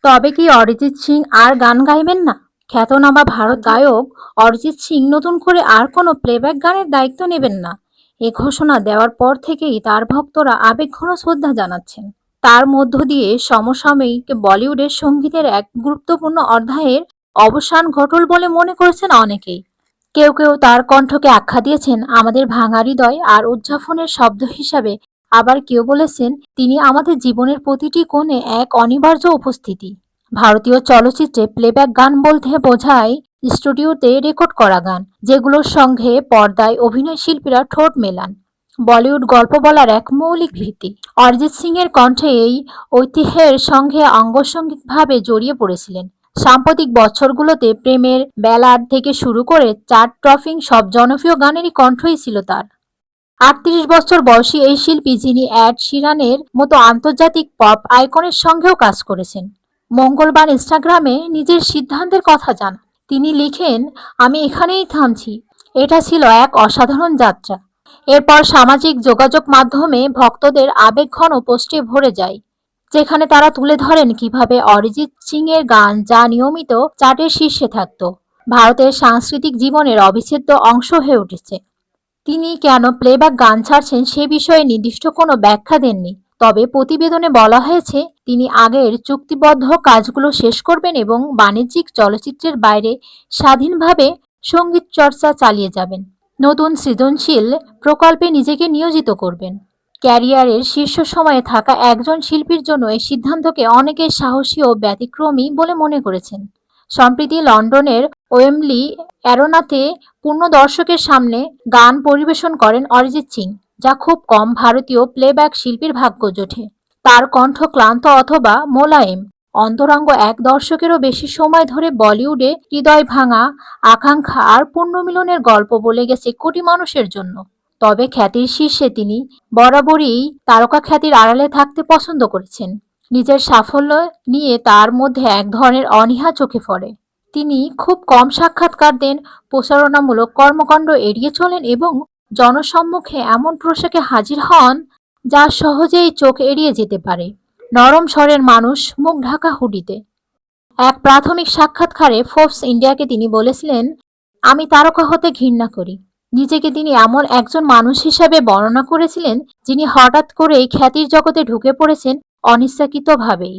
তবে কি অরিজিৎ সিং আর গান গাইবেন না? খ্যাতনামা ভারত গায়ক অরিজিৎ সিং নতুন করে আর কোনো প্লেব্যাক গানের দায়িত্ব নেবেন না। এ ঘোষণা দেওয়ার পর থেকেই তার ভক্তরা আবেগঘন শ্রদ্ধা জানাচ্ছেন। তার মধ্য দিয়ে সমসাময়িক বলিউডের সঙ্গীতের এক গুরুত্বপূর্ণ অধ্যায়ের অবসান ঘটল বলে মনে করছেন অনেকেই। কেউ কেউ তার কণ্ঠকে আখ্যা দিয়েছেন আমাদের ভাঙা হৃদয় আর উদযাপনের শব্দ হিসাবে, আবার কেউ বলেছেন তিনি আমাদের জীবনের প্রতিটি কোণে এক অনিবার্য উপস্থিতি। ভারতীয় চলচ্চিত্রে প্লেব্যাক গান বলতে বোঝায় স্টুডিওতে রেকর্ড করা গান, যেগুলোর সঙ্গে পর্দায় অভিনয় শিল্পীরা ঠোঁট মেলান। বলিউড গল্প বলার এক মৌলিক ভিত্তি। অরিজিৎ সিং এর কণ্ঠে এই ঐতিহ্যের সঙ্গে আঙ্গসঙ্গিকভাবে জড়িয়ে পড়েছিলেন। সাম্প্রতিক বছরগুলোতে প্রেমের ব্যালাড থেকে শুরু করে চার্ট টপিং সব জনপ্রিয় গানেরই কণ্ঠই ছিল তার। ৩৮ বছর বয়সী এই শিল্পী, যিনি অ্যাড শিরানের মতো আন্তর্জাতিক পপ আইকনের সঙ্গেও কাজ করেছেন, মঙ্গলবার ইনস্টাগ্রামে নিজের সিদ্ধান্তের কথা জানান। তিনি লিখেন, আমি এখানেই থামছি। এটা ছিল এক অসাধারণ যাত্রা। এরপর সামাজিক যোগাযোগ মাধ্যমে ভক্তদের আবেগঘন পোস্টে ভরে যায়, যেখানে তারা তুলে ধরেন কিভাবে অরিজিৎ সিং এর গান, যা নিয়মিত চার্টের শীর্ষে থাকত, ভারতের সাংস্কৃতিক জীবনের অবিচ্ছেদ্য অংশ হয়ে উঠেছে। তিনি কেন প্লেব্যাক গান ছাড়ছেন সে বিষয়ে নির্দিষ্ট কোনো ব্যাখ্যা দেননি, তবে প্রতিবেদনে বলা হয়েছে তিনি আগের চুক্তিবদ্ধ কাজগুলো শেষ করবেন এবং বাণিজ্যিক চলচ্চিত্রের বাইরে স্বাধীনভাবে সঙ্গীত চর্চা চালিয়ে যাবেন। নতুন সৃজনশীল প্রকল্পে নিজেকে নিয়োজিত করবেন। ক্যারিয়ারের শীর্ষ সময়ে থাকা একজন শিল্পীর জন্য এই সিদ্ধান্তকে অনেকে সাহসী ও ব্যতিক্রমী বলে মনে করেছেন। সম্প্রতি লন্ডনের ওয়েম্বলি অ্যারেনাতে পূর্ণ দর্শকের সামনে গান পরিবেশন করেন অরিজিৎ সিং, যা খুব কম ভারতীয় প্লেব্যাক শিল্পীর ভাগ্য জোটে। তার কণ্ঠ ক্লান্ত অথবা মোলায়েম, অন্তরঙ্গ এক দর্শকেরও বেশি সময় ধরে বলিউডে হৃদয় ভাঙা, আকাঙ্ক্ষা আর পুনর্মিলনের গল্প বলে গেছে কোটি মানুষের জন্য। তবে খ্যাতির শীর্ষে তিনি বরাবরই তারকা খ্যাতির আড়ালে থাকতে পছন্দ করেছেন। নিজের সাফল্য নিয়ে তার মধ্যে এক ধরনের অনীহা চোখে পড়ে। তিনি খুব কম সাক্ষাৎকার দেন, প্রচারণামূলক কর্মকাণ্ড এড়িয়ে চলেন এবং জনসম্মুখে এমন পোশাকে হাজির হন যা সহজেই চোখ এড়িয়ে যেতে পারে। নরম স্বরের মানুষ, মুখ ঢাকা হুডিতে। এক প্রাথমিক সাক্ষাৎকারে ফোর্বস ইন্ডিয়াকে তিনি বলেছিলেন, আমি তারকা হতে ঘৃণা করি। নিজেকে তিনি এমন একজন মানুষ হিসাবে বর্ণনা করেছিলেন যিনি হঠাৎ করেই খ্যাতির জগতে ঢুকে পড়েছেন অনিচ্ছাকৃতভাবেই।